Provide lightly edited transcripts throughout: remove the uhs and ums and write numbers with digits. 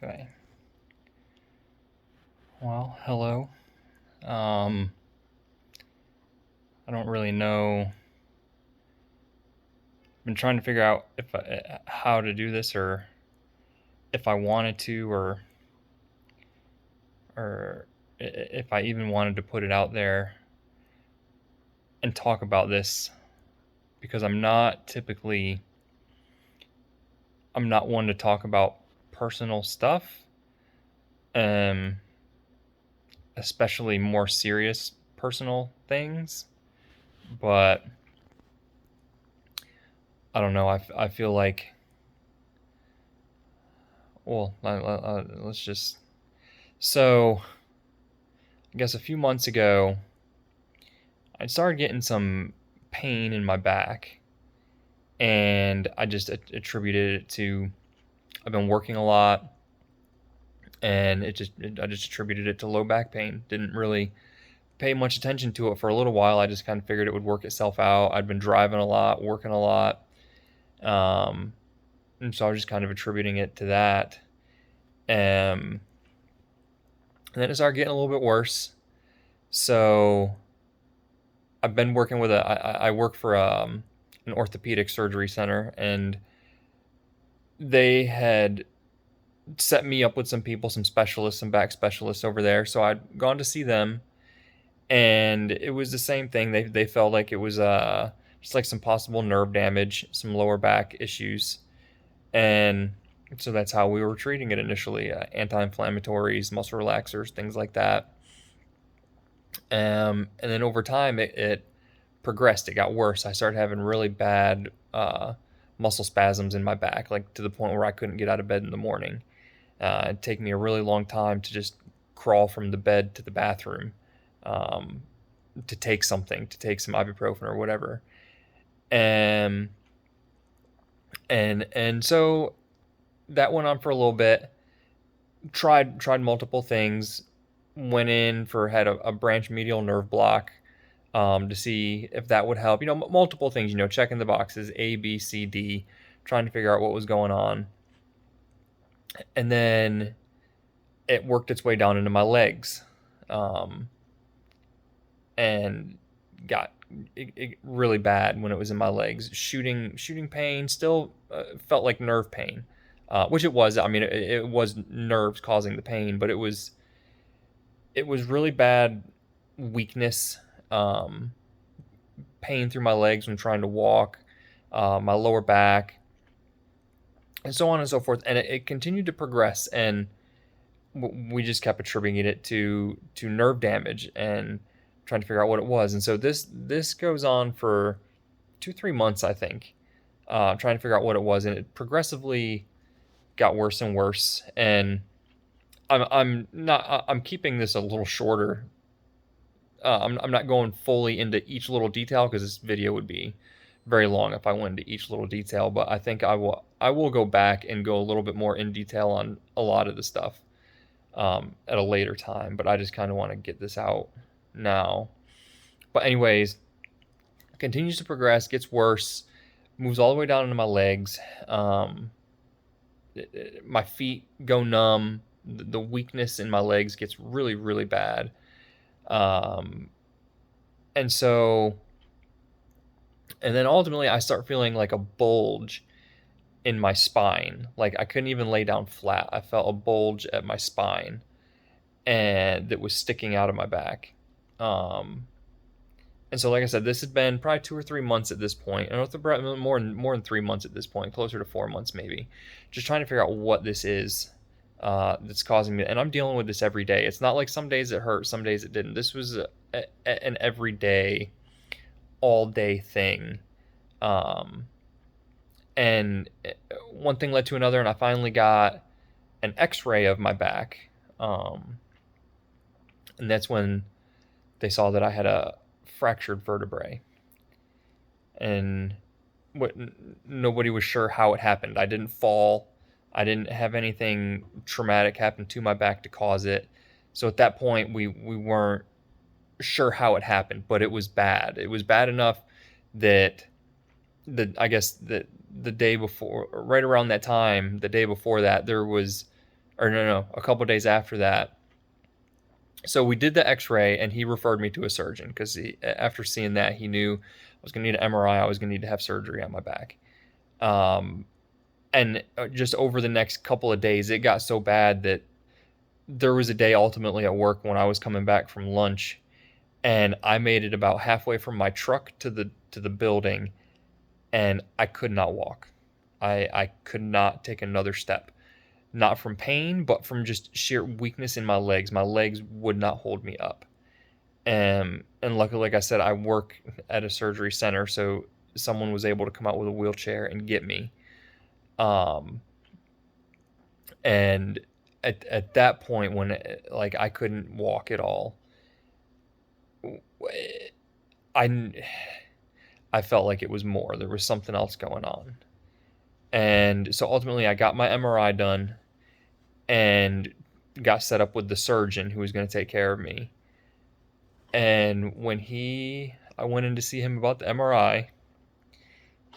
Okay. Well, hello. I don't really know. I've been trying to figure out how to do this, or if I wanted to, or if I even wanted to put it out there and talk about this, because I'm not one to talk about personal stuff, um, especially more serious personal things. But I don't know. I feel like, well, let's just. So, I guess a few months ago, I started getting some pain in my back, and I just attributed it to I've been working a lot, and I just attributed it to low back pain. Didn't really pay much attention to it for a little while. I just kind of figured it would work itself out. I'd been driving a lot, working a lot, um, and so I was just kind of attributing it to that. Um, and then it started getting a little bit worse. So I've been working with I work for an orthopedic surgery center, and they had set me up with some people, some specialists, some back specialists over there. So I'd gone to see them, and it was the same thing. They felt like it was just like some possible nerve damage, some lower back issues, and so that's how we were treating it initially: anti-inflammatories, muscle relaxers, things like that. And then over time, it progressed. It got worse. I started having really bad muscle spasms in my back, like to the point where I couldn't get out of bed in the morning. It'd take me a really long time to just crawl from the bed to the bathroom, um, to take something, to take some ibuprofen or whatever. And and so that went on for a little bit. Tried multiple things. Went in for had a branch medial nerve block, to see if that would help. Multiple things. Checking the boxes A, B, C, D, trying to figure out what was going on, and then it worked its way down into my legs, um, and got it really bad when it was in my legs. Shooting pain. Still felt like nerve pain, which it was. I mean, it was nerves causing the pain, but it was really bad weakness, um, pain through my legs when trying to walk, my lower back, and so on and so forth. And it continued to progress, and we just kept attributing it to nerve damage and trying to figure out what it was. And so this goes on for 2-3 months, I think, trying to figure out what it was, and it progressively got worse and worse. And I'm keeping this a little shorter. I'm not going fully into each little detail because this video would be very long if I went into each little detail. But I think I will go back and go a little bit more in detail on a lot of the stuff, at a later time. But I just kind of want to get this out now. But anyways, continues to progress, gets worse, moves all the way down into my legs. My feet go numb. The weakness in my legs gets really, really bad. Um, and so, and then ultimately, I start feeling like a bulge in my spine. Like I couldn't even lay down flat. I felt a bulge at my spine, and that was sticking out of my back. Um, and so, like I said, this had been probably 2 or 3 months at this point. I don't know, more than 3 months at this point, closer to 4 months maybe. Just trying to figure out what this is, that's causing me. And I'm dealing with this every day. It's not like some days it hurt, some days it didn't. This was an everyday, all day thing. Um, and one thing led to another, and I finally got an X-ray of my back, and that's when they saw that I had a fractured vertebrae, and what nobody was sure how it happened. I didn't fall. I didn't have anything traumatic happen to my back to cause it. So at that point, we weren't sure how it happened, but it was bad. It was bad enough that I guess that the day before, right around that time, the day before that, there was, or no, a couple days after that. So we did the X-ray, and he referred me to a surgeon because after seeing that, he knew I was going to need an MRI. I was going to need to have surgery on my back. Um, and just over the next couple of days, it got so bad that there was a day ultimately at work when I was coming back from lunch, and I made it about halfway from my truck to the building, and I could not walk. I could not take another step. Not from pain, but from just sheer weakness in my legs. My legs would not hold me up. And luckily, like I said, I work at a surgery center, so someone was able to come out with a wheelchair and get me. Um, and at that point, when like I couldn't walk at all, I I felt like it was more. There was something else going on. And so ultimately, I got my MRI done and got set up with the surgeon who was going to take care of me. And when I went in to see him about the MRI,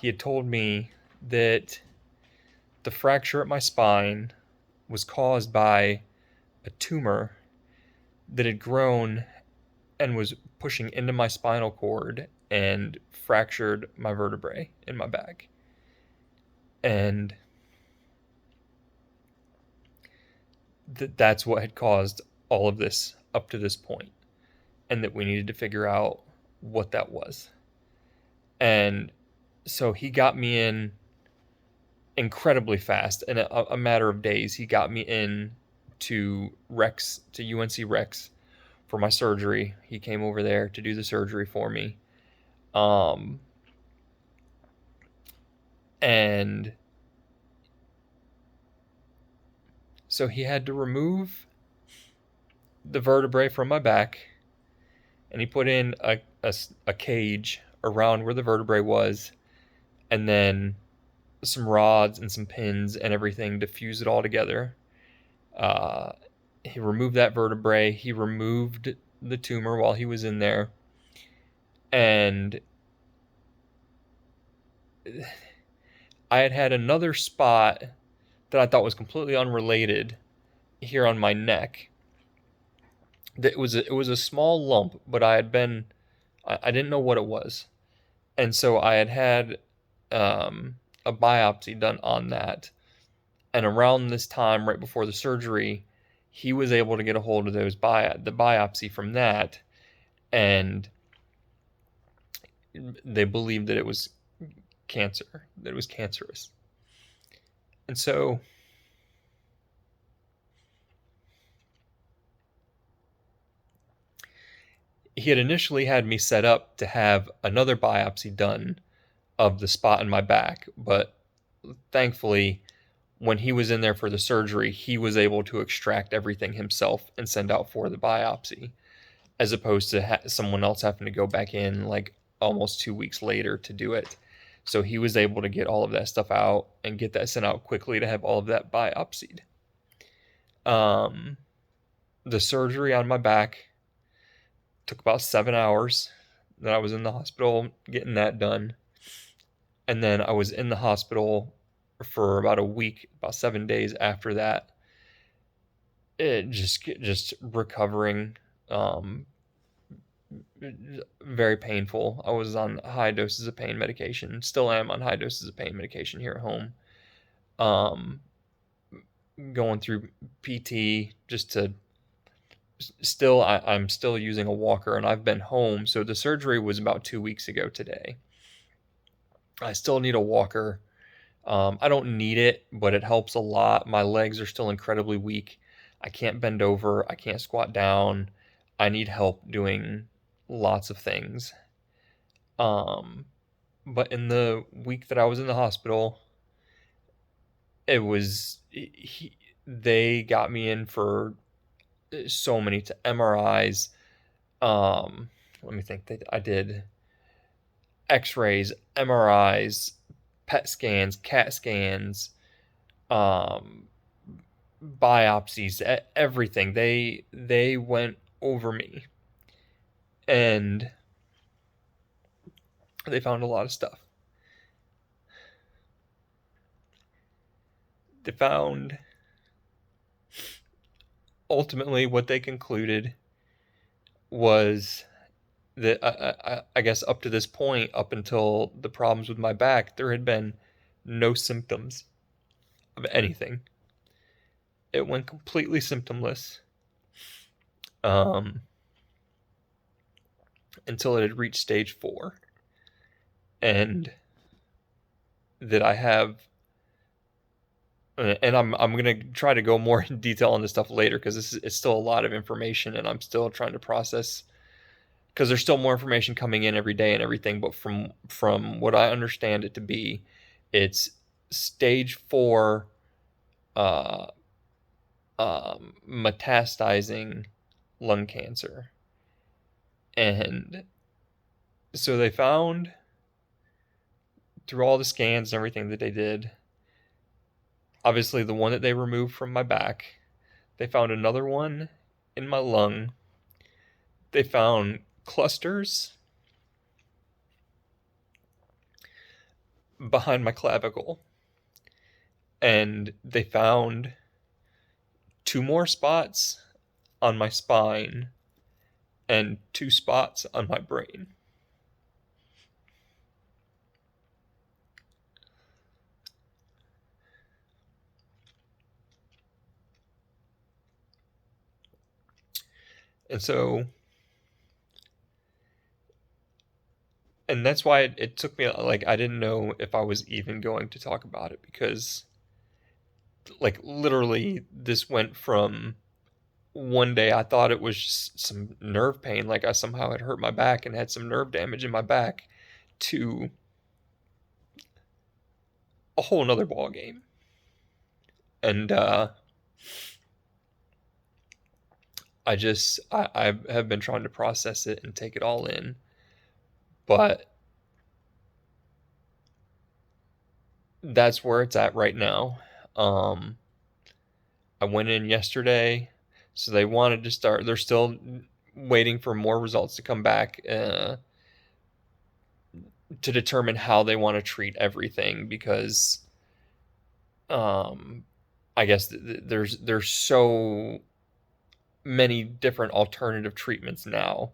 he had told me that the fracture at my spine was caused by a tumor that had grown and was pushing into my spinal cord and fractured my vertebrae in my back. And that's what had caused all of this up to this point, and that we needed to figure out what that was. And so he got me in incredibly fast. In a matter of days, he got me in to Rex, to UNC Rex, for my surgery. He came over there to do the surgery for me. Um, and so he had to remove the vertebrae from my back, and he put in a cage around where the vertebrae was, and then some rods and some pins and everything to fuse it all together. Uh, he removed that vertebrae. He removed the tumor while he was in there. And I had another spot that I thought was completely unrelated here on my neck. That it was a small lump, but I didn't know what it was. And so I had a biopsy done on that. And around this time, right before the surgery, he was able to get a hold of the biopsy from that, and they believed that it was cancer, that it was cancerous. And so he had initially had me set up to have another biopsy done of the spot in my back, but thankfully, when he was in there for the surgery, he was able to extract everything himself and send out for the biopsy, as opposed to someone else having to go back in like almost 2 weeks later to do it. So he was able to get all of that stuff out and get that sent out quickly to have all of that biopsied. The surgery on my back took about 7 hours. Then I was in the hospital getting that done. And then I was in the hospital for about a week, about 7 days after that. It just recovering, very painful. I was on high doses of pain medication. Still am on high doses of pain medication here at home. Um, Going through PT just to still I'm still using a walker, and I've been home. So the surgery was about 2 weeks ago today. I still need a walker. I don't need it, but it helps a lot. My legs are still incredibly weak. I can't bend over. I can't squat down. I need help doing lots of things. Um, but in the week that I was in the hospital, it was they got me in for so many MRIs. Let me think. I did X-rays, MRIs, PET scans, CAT scans, um, biopsies, everything. They went over me, and they found a lot of stuff. They found ultimately what they concluded was that I guess up to this point, up until the problems with my back, there had been no symptoms of anything. It went completely symptomless um, until it had reached stage 4, and that I have. And I'm gonna try to go more in detail on this stuff later because it's still a lot of information, and I'm still trying to process because there's still more information coming in every day and everything. But from what I understand it to be, it's stage 4, uh, metastasizing lung cancer, and so they found through all the scans and everything that they did, obviously the one that they removed from my back, they found another one in my lung. They found clusters behind my clavicle, and they found 2 more spots on my spine and 2 spots on my brain. And so, and that's why it took me, like, I didn't know if I was even going to talk about it because, like, literally, this went from one day I thought it was just some nerve pain, like I somehow had hurt my back and had some nerve damage in my back, to a whole nother ball game. And I have been trying to process it and take it all in, but that's where it's at right now. I went in yesterday, so they wanted to start. They're still waiting for more results to come back to determine how they want to treat everything because I guess there's so many different alternative treatments now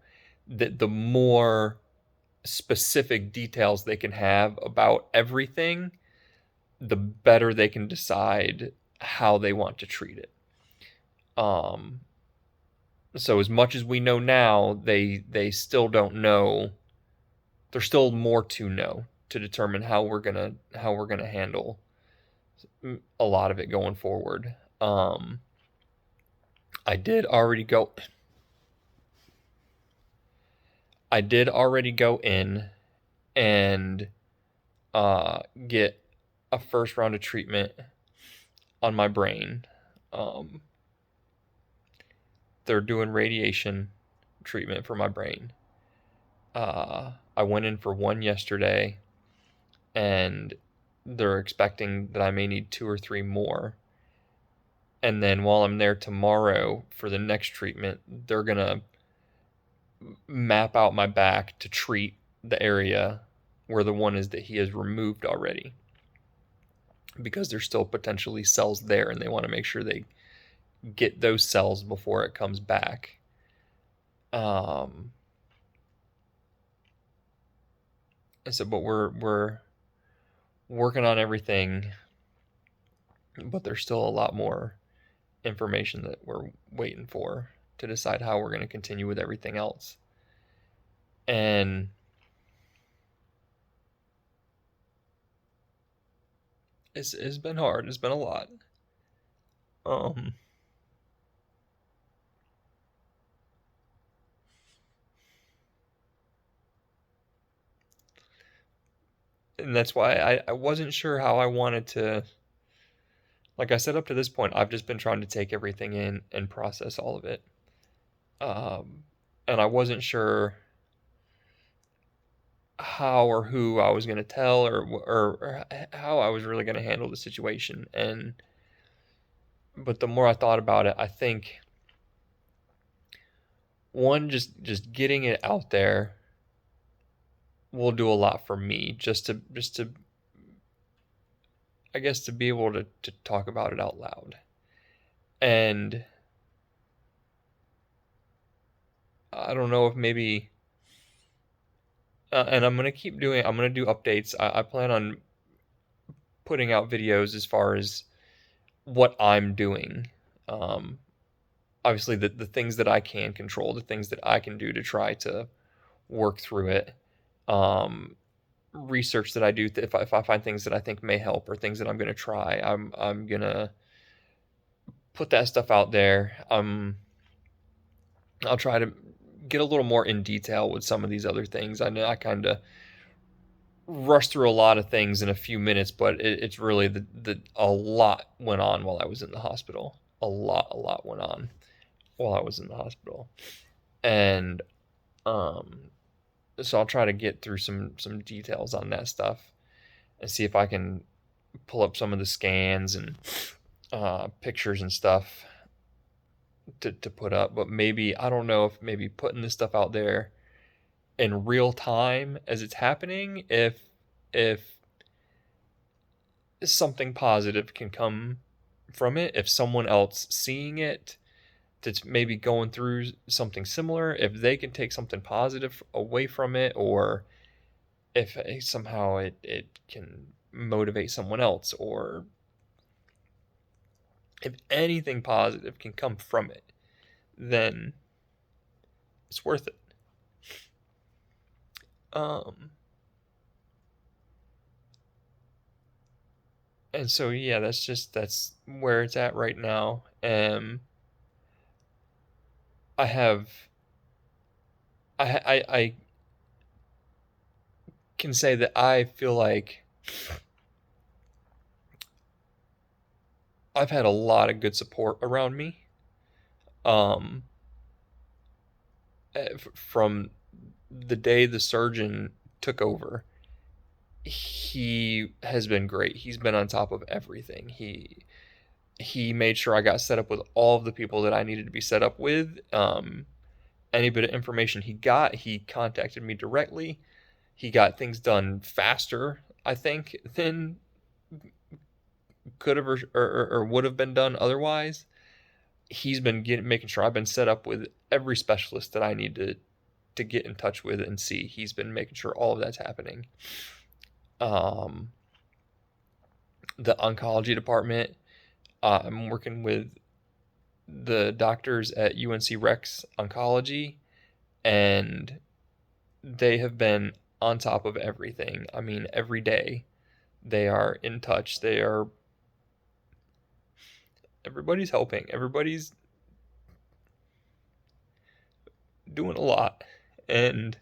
that the more specific details they can have about everything, the better they can decide how they want to treat it. So as much as we know now, they still don't know. There's still more to know to determine how we're gonna handle a lot of it going forward. I did already go. I did already go in and get a first round of treatment on my brain. They're doing radiation treatment for my brain. I went in for one yesterday, and they're expecting that I may need 2 or 3 more. And then while I'm there tomorrow for the next treatment, they're gonna map out my back to treat the area where the one is that he has removed already, because there's still potentially cells there, and they want to make sure they get those cells before it comes back. So, but we're working on everything, but there's still a lot more information that we're waiting for to decide how we're going to continue with everything else. And it's been hard. It's been a lot. And that's why I wasn't sure how I wanted to. Like I said, up to this point, I've just been trying to take everything in and process all of it. And I wasn't sure how or who I was going to tell, or how I was really going to handle the situation. But the more I thought about it, I think one, just getting it out there will do a lot for me, just to I guess to be able to talk about it out loud. And I don't know if maybe, and I'm gonna do updates. I plan on putting out videos as far as what I'm doing. Um, Obviously, the things that I can control, the things that I can do to try to work through it. Um, Research that I do, if I find things that I think may help or things that I'm gonna try, I'm gonna put that stuff out there. I'll try to get a little more in detail with some of these other things. I know I kind of rushed through a lot of things in a few minutes, but it's really the a lot went on while I was in the hospital. A lot went on while I was in the hospital, and um, so I'll try to get through some details on that stuff and see if I can pull up some of the scans and pictures and stuff to put up. But maybe I don't know if maybe putting this stuff out there in real time as it's happening, if something positive can come from it, if someone else seeing it that's maybe going through something similar, if they can take something positive away from it, or if somehow it can motivate someone else, or if anything positive can come from it, then it's worth it. Um, and so yeah, that's where it's at right now. I have I can say that I feel like I've had a lot of good support around me. Um, from the day the surgeon took over, he has been great. He's been on top of everything. He made sure I got set up with all of the people that I needed to be set up with. Any bit of information he got, he contacted me directly. He got things done faster, I think, than could have or would have been done otherwise. He's been making sure I've been set up with every specialist that I need to get in touch with and see. He's been making sure all of that's happening. Um, the oncology department, I'm working with the doctors at UNC Rex Oncology, and they have been on top of everything. I mean, every day they are in touch. Everybody's helping. Everybody's doing a lot. And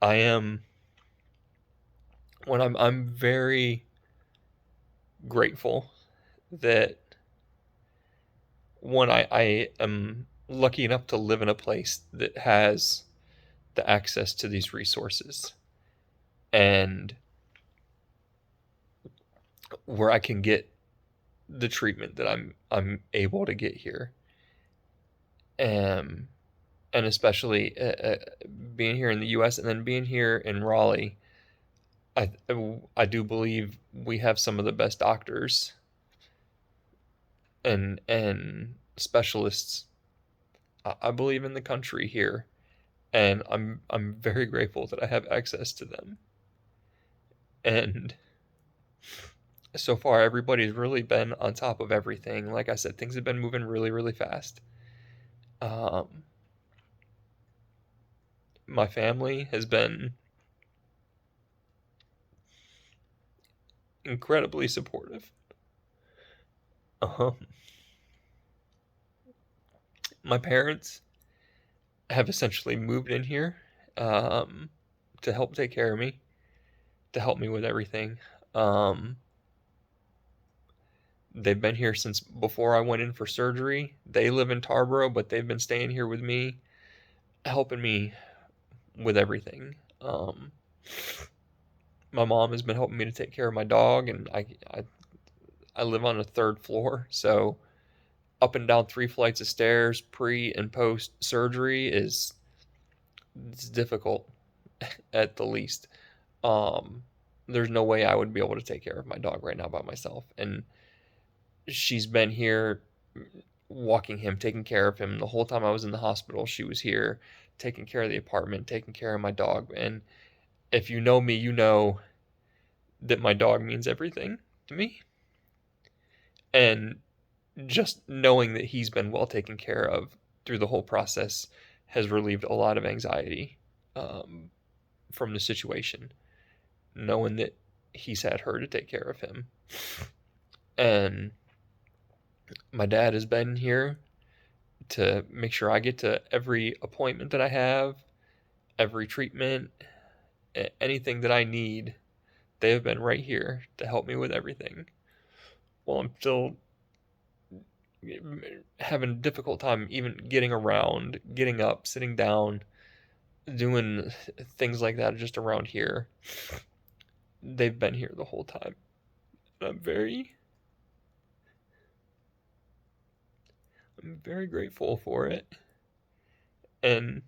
I am I'm very grateful that I am lucky enough to live in a place that has the access to these resources, and where I can get the treatment that I'm able to get here. Um, and especially being here in the U.S. and then being here in Raleigh, I I do believe we have some of the best doctors and specialists, I believe, in the country here, and I'm very grateful that I have access to them. And so far, everybody's really been on top of everything. Like I said, things have been moving really, really fast. Um, my family has been incredibly supportive. Um, my parents have essentially moved in here, um, to help take care of me, to help me with everything. Um, they've been here since before I went in for surgery. They live in Tarboro, but they've been staying here with me, helping me with everything. My mom has been helping me to take care of my dog, and I live on a third floor, so up and down 3 flights of stairs pre and post surgery is it's difficult at the least. Um, there's no way I would be able to take care of my dog right now by myself, and she's been here walking him, taking care of him. The whole time I was in the hospital, she was here, taking care of the apartment, taking care of my dog. And if you know me, you know that my dog means everything to me. And just knowing that he's been well taken care of through the whole process has relieved a lot of anxiety um, from the situation, knowing that he's had her to take care of him. And my dad has been here to make sure I get to every appointment that I have, every treatment, anything that I need. They have been right here to help me with everything. While I'm still having a difficult time even getting around, getting up, sitting down, doing things like that just around here. They've been here the whole time. And I'm very grateful for it. And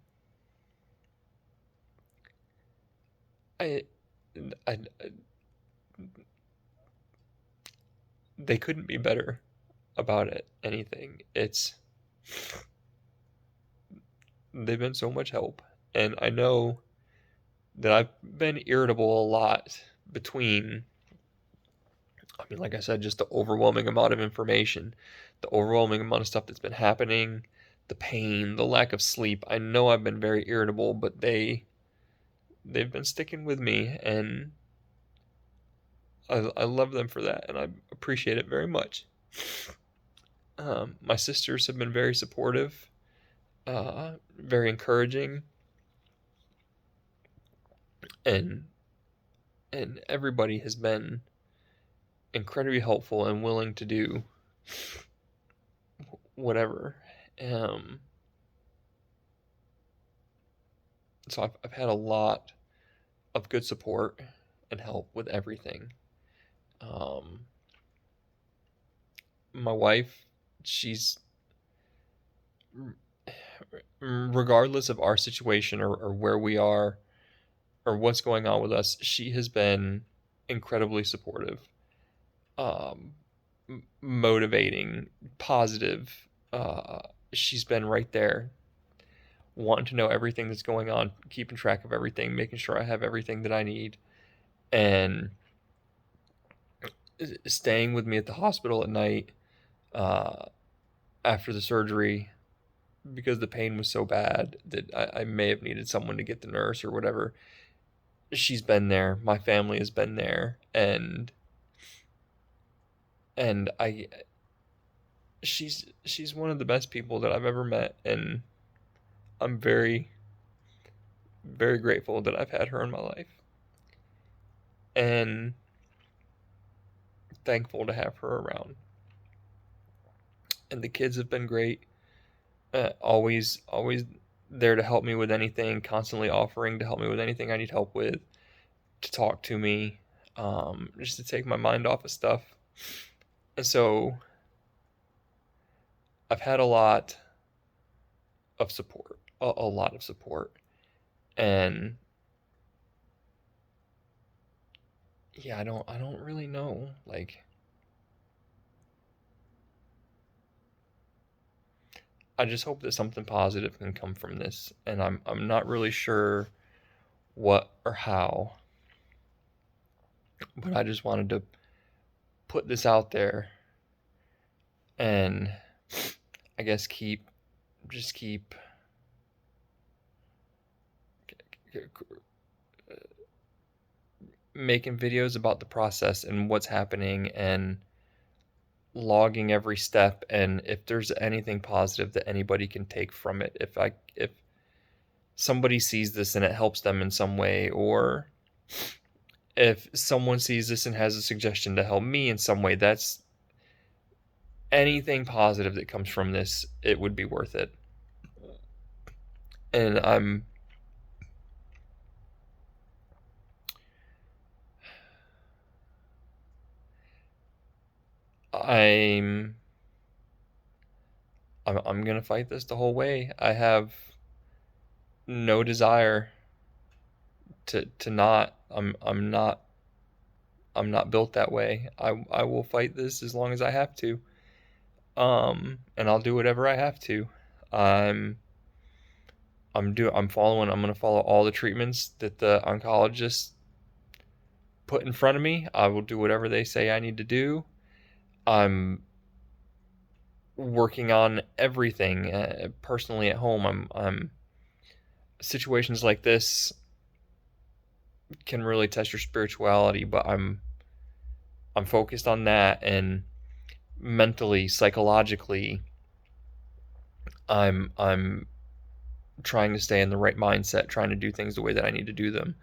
I, I they couldn't be better about it. Anything. They've been so much help. And I know that I've been irritable a lot between, I mean, like I said, just the overwhelming amount of information, the overwhelming amount of stuff that's been happening, the pain, the lack of sleep. I know I've been very irritable, but they've been sticking with me, and I love them for that, and I appreciate it very much. My sisters have been very supportive, very encouraging, and everybody has been incredibly helpful and willing to do whatever. Um, so I've had a lot of good support and help with everything. Um, my wife, she's, regardless of our situation or where we are or what's going on with us, she has been incredibly supportive, um, motivating, positive. She's been right there, wanting to know everything that's going on, keeping track of everything, making sure I have everything that I need, and staying with me at the hospital at night uh, after the surgery because the pain was so bad that I may have needed someone to get the nurse or whatever. She's been there. My family has been there, and I she's one of the best people that I've ever met, and I'm very very grateful that I've had her in my life, and thankful to have her around. And the kids have been great. Always there to help me with anything, constantly offering to help me with anything I need help with, to talk to me, just to take my mind off of stuff. And so I've had a lot of support, a lot of support. And yeah, I don't really know. Like, I just hope that something positive can come from this, and I'm not really sure what or how, but I just wanted to put this out there and I guess keep making videos about the process and what's happening and logging every step, and if there's anything positive that anybody can take from it, if somebody sees this and it helps them in some way, or if someone sees this and has a suggestion to help me in some way, that's anything positive that comes from this, it would be worth it. And I'm I'm gonna fight this the whole way. I have no desire to not. I'm not built that way. I will fight this as long as I have to. And I'll do whatever I have to. I'm I'm gonna follow all the treatments that the oncologist put in front of me. I will do whatever they say I need to do. I'm working on everything personally at home. I'm situations like this can really test your spirituality, but I'm focused on that, and mentally, psychologically, I'm trying to stay in the right mindset, trying to do things the way that I need to do them.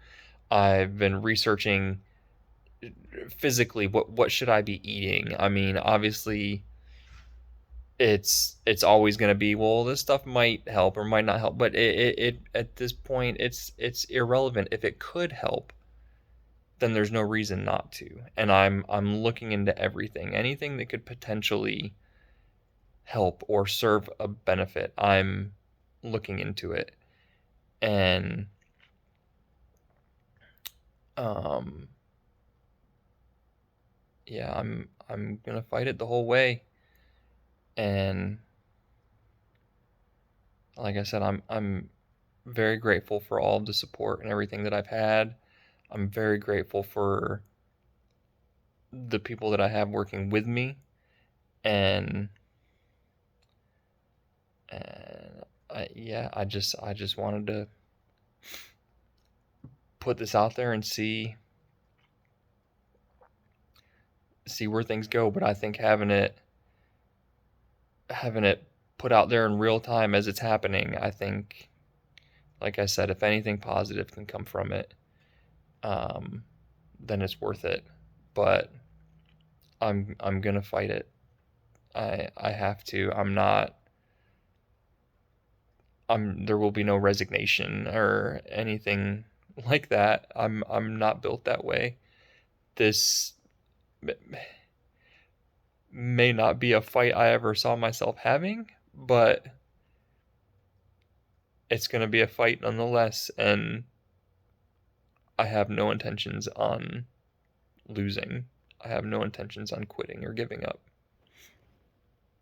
I've been researching physically what should I be eating. I mean, obviously it's always going to be, well, this stuff might help or might not help, but it at this point it's irrelevant. If it could help, then there's no reason not to. And I'm looking into everything, anything that could potentially help or serve a benefit. I'm looking into it. And um yeah, I'm going to fight it the whole way. And like I said, I'm very grateful for all of the support and everything that I've had. I'm very grateful for the people that I have working with me, and I just wanted to put this out there and see where things go. But I think having it put out there in real time as it's happening, I think, like I said, if anything positive can come from it, um, then it's worth it. But I'm gonna fight it. I have to. There will be no resignation or anything like that. I'm not built that way. This may not be a fight I ever saw myself having, but it's going to be a fight nonetheless, and I have no intentions on losing. I have no intentions on quitting or giving up.